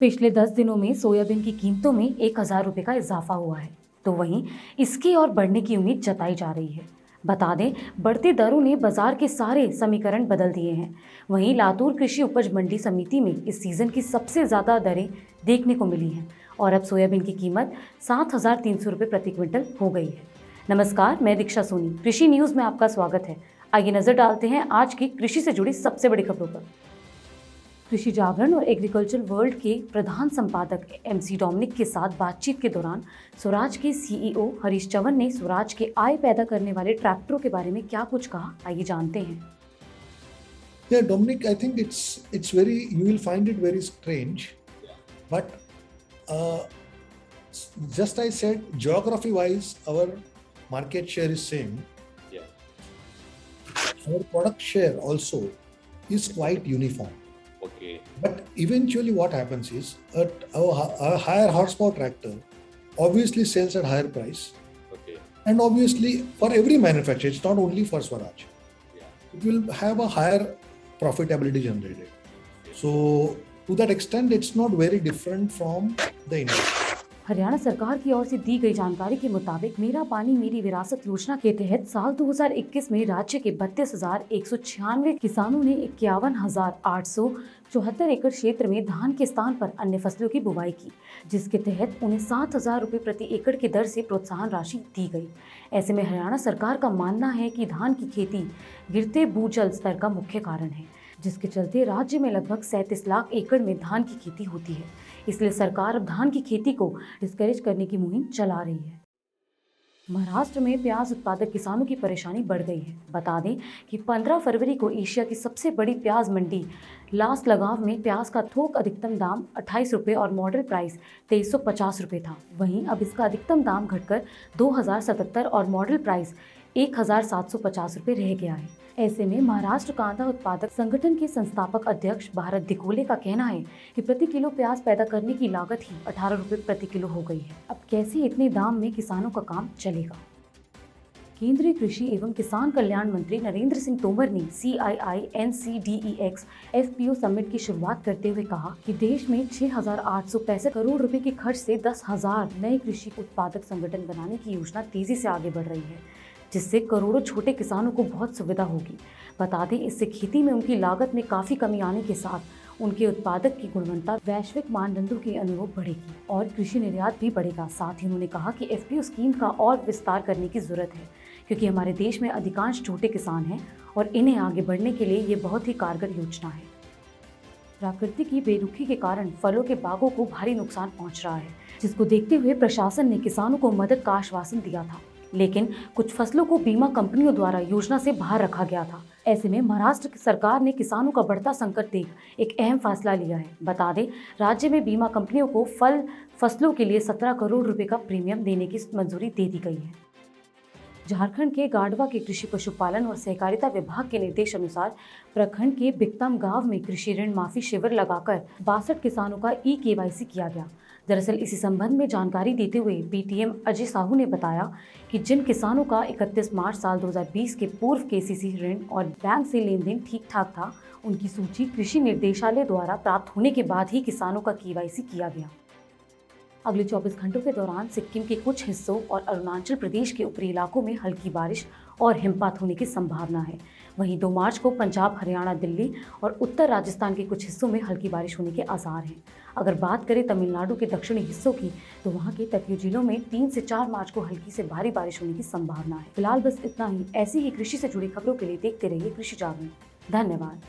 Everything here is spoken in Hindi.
पिछले 10 दिनों में सोयाबीन की कीमतों में 1,000 रुपये का इजाफा हुआ है, तो वहीं इसकी और बढ़ने की उम्मीद जताई जा रही है। बता दें, बढ़ती दरों ने बाजार के सारे समीकरण बदल दिए हैं। वहीं लातूर कृषि उपज मंडी समिति में इस सीजन की सबसे ज्यादा दरें देखने को मिली हैं और अब सोयाबीन की कीमत 7,300 रुपये प्रति क्विंटल हो गई है। नमस्कार, मैं दीक्षा सोनी, कृषि न्यूज में आपका स्वागत है। आइए नजर डालते हैं आज की कृषि से जुड़ी सबसे बड़ी खबरों पर। कृषि जागरण और एग्रीकल्चर वर्ल्ड के प्रधान संपादक MC डोमिनिक के साथ बातचीत के दौरान स्वराज के CEO हरीश चवन ने स्वराज के आय पैदा करने वाले ट्रैक्टरों के बारे में क्या कुछ कहा, आइए जानते हैं। Yeah, Dominic, I think it's very, you will find it very strange, but just I said, geography-wise, our market share is same. Yeah. Our product share also is quite uniform. Okay. But eventually what happens is, a higher horsepower tractor obviously sells at higher price. Okay. And obviously for every manufacturer, it's not only for Swaraj. Yeah. It will have a higher profitability generated. So to that extent, it's not very different from the industry. Haryana सरकार की ओर से दी गई जानकारी के मुताबिक मेरा पानी मेरी विरासत योजना के तहत साल 2021 में राज्य के 32,196 किसानों ने 51,874 एकड़ क्षेत्र में धान के स्थान पर अन्य फसलों की बुवाई की, जिसके तहत उन्हें 7,000 रुपये प्रति एकड़ की दर से प्रोत्साहन राशि दी गई। ऐसे में हरियाणा सरकार का मानना है कि धान की खेती गिरते भूजल स्तर का मुख्य कारण है, जिसके चलते राज्य में लगभग 37 लाख एकड़ में धान की खेती होती है। इसलिए सरकार अब धान की खेती को डिस्करेज करने की मुहिम चला रही है। महाराष्ट्र में प्याज उत्पादक किसानों की परेशानी बढ़ गई है। बता दें कि 15 फरवरी को एशिया की सबसे बड़ी प्याज मंडी लास लगाव में प्याज का थोक अधिकतम दाम 28 रुपये और मॉडल प्राइस 2350 रुपये था। वहीं अब इसका अधिकतम दाम घटकर 2077 और मॉडल प्राइस 1,750 रुपये रह गया है। ऐसे में महाराष्ट्र कांदा उत्पादक संगठन के संस्थापक अध्यक्ष भारत दिकोले का कहना है कि प्रति किलो प्याज पैदा करने की लागत ही 18 रुपये प्रति किलो हो गई है। अब कैसे इतने दाम में किसानों का काम चलेगा? केंद्रीय कृषि एवं किसान कल्याण मंत्री नरेंद्र सिंह तोमर ने CII NCDEX FPO समिट की शुरुआत करते हुए कहा कि देश में 6,865 करोड़ रुपए के खर्च से 10,000 नए कृषि उत्पादक संगठन बनाने की योजना तेजी से आगे बढ़ रही है, जिससे करोड़ों छोटे किसानों को बहुत सुविधा होगी। बता दें, इससे खेती में उनकी लागत में काफ़ी कमी आने के साथ उनके उत्पादक की गुणवत्ता वैश्विक मानदंडों के अनुरूप बढ़ेगी और कृषि निर्यात भी बढ़ेगा। साथ ही उन्होंने कहा कि FPO स्कीम का और विस्तार करने की जरूरत है, क्योंकि हमारे देश में अधिकांश छोटे किसान हैं और इन्हें आगे बढ़ने के लिए ये बहुत ही कारगर योजना है। प्रकृति की बेरुखी के कारण फलों के बागों को भारी नुकसान पहुँच रहा है, जिसको देखते हुए प्रशासन ने किसानों को मदद का आश्वासन दिया था, लेकिन कुछ फसलों को बीमा कंपनियों द्वारा योजना से बाहर रखा गया था। ऐसे में महाराष्ट्र सरकार ने किसानों का बढ़ता संकट देख एक अहम फैसला लिया है। बता दें, राज्य में बीमा कंपनियों को फसलों के लिए 17 करोड़ रुपए का प्रीमियम देने की मंजूरी दे दी गई है। झारखंड के गाडवा के कृषि पशुपालन और सहकारिता विभाग के निर्देश अनुसार प्रखंड के बिकतम गांव में कृषि ऋण माफी शिविर लगाकर 62 किसानों का EKYC किया गया। दरअसल इसी संबंध में जानकारी देते हुए BTM अजय साहू ने बताया कि जिन किसानों का 31 मार्च साल 2020 के पूर्व KCC ऋण और बैंक से लेन देन ठीक ठाक था, उनकी सूची कृषि निर्देशालय द्वारा प्राप्त होने के बाद ही किसानों का KYC किया गया। अगले 24 घंटों के दौरान सिक्किम के कुछ हिस्सों और अरुणाचल प्रदेश के ऊपरी इलाकों में हल्की बारिश और हिमपात होने की संभावना है। वहीं 2 मार्च को पंजाब, हरियाणा, दिल्ली और उत्तर राजस्थान के कुछ हिस्सों में हल्की बारिश होने के आसार हैं। अगर बात करें तमिलनाडु के दक्षिणी हिस्सों की, तो वहां के तटीय जिलों में 3 से 4 मार्च को हल्की से भारी बारिश होने की संभावना है। फिलहाल बस इतना ही। ऐसी ही कृषि से जुड़ी खबरों के लिए देखते रहिए कृषि जागरण। धन्यवाद।